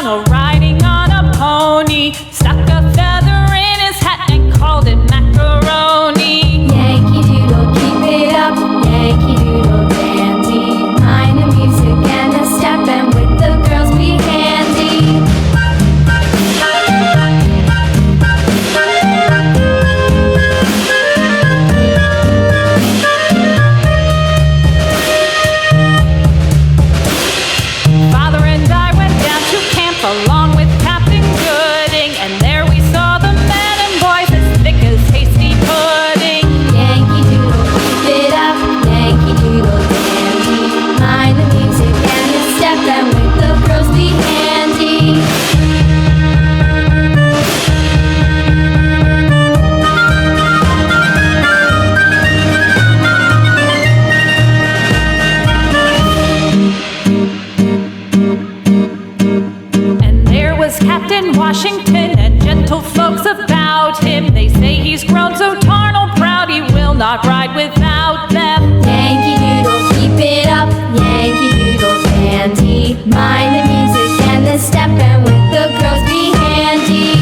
town, riding on a pony, stuck a feather in his hat and called it macaroni. Yankee Doodle, keep it up, Yankee Doodle dandy. Mind the music and a step, and with the girls be handy. Father and I went down to camp along with Captain Gooding, and there we saw the men and boys as thick as hasty pudding. Yankee Doodle, keep it up, Yankee Doodle dandy. Mind the music and a step, and with the girls be handy. And there was Captain Washington and gentle folks about him. They say he's grown so tarnal proud he will not ride without them. Yankee Doodle, keep it up, Yankee Doodle dandy. Mind the music and the step, and with the girls be handy.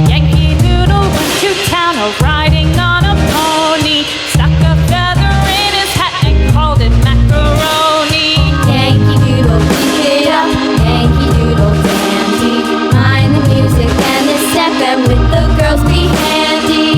Yankee Doodle went to town, riding on a pony, stuck a feather in his hat and called it macaroni. Yankee Doodle, keep it up, Yankee Doodle dandy. Mind the music and the step, and with the girls be handy.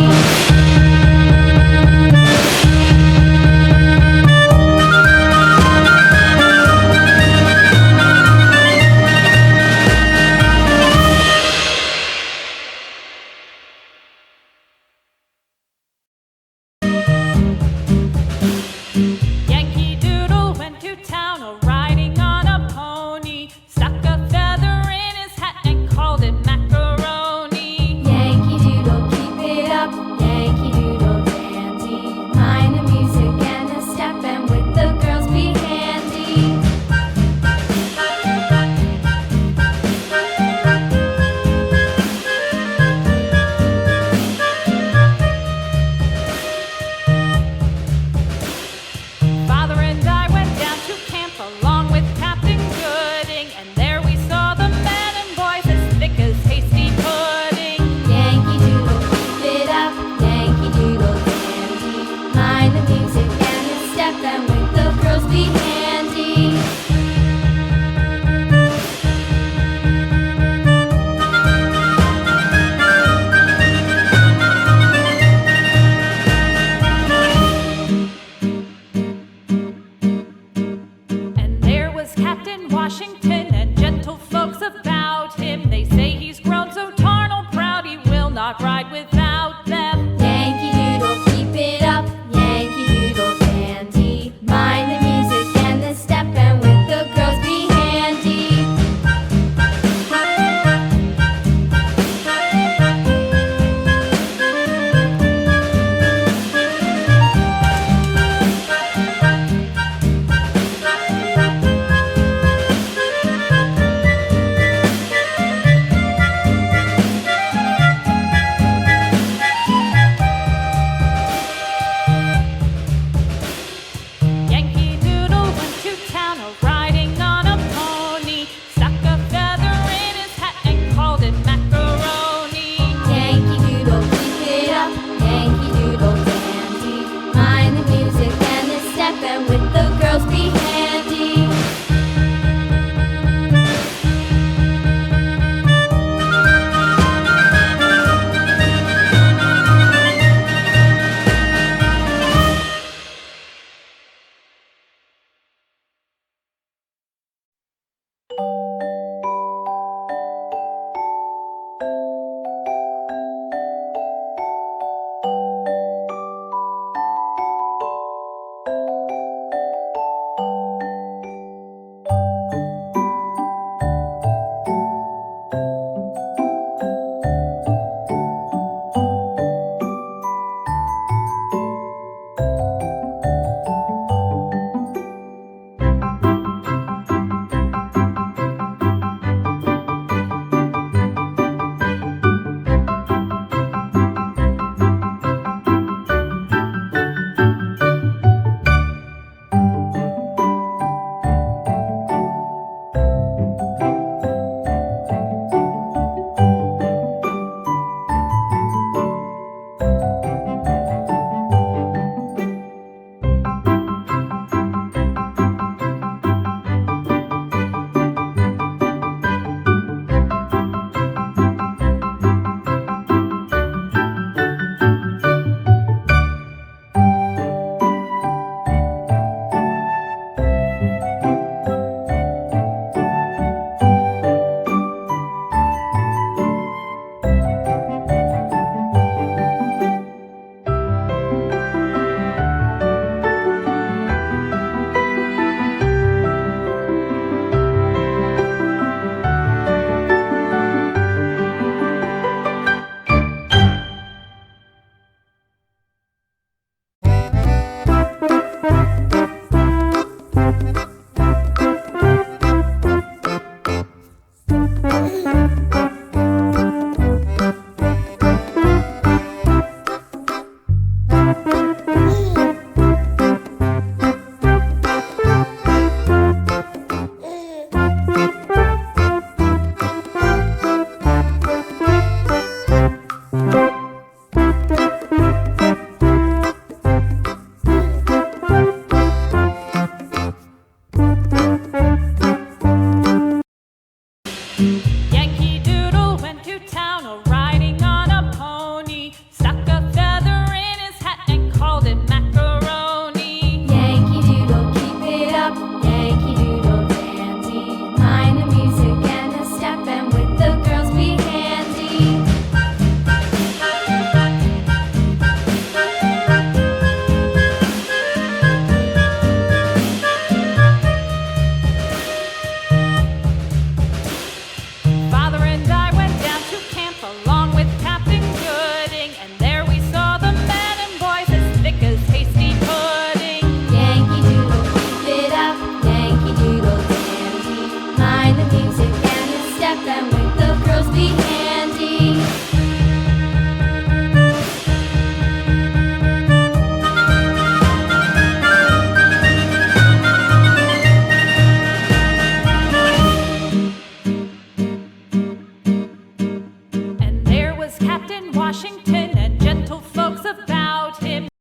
Yankee Doodle went to town, riding on a pony, stuck a feather in his hat and called it macaroni. Yankee Doodle, keep it up, Yankee Doodle dandy. Mind the music and the step, and with the girls be handy. Father and I went down to camp along with Captain Gooding, and there we saw the men and boys as thick as hasty pudding. Yankee Doodle, keep it up, Yankee Doodle dandy. Mind the music and the step, and with the girls be handy. And there was Captain Washington and gentle folks about him. They say he's grown so tarnal proud he will not ride without them. Yankee Doodle, keep it up, Yankee Doodle dandy. Mind the music and the step, and with the girls be handy. Doodle.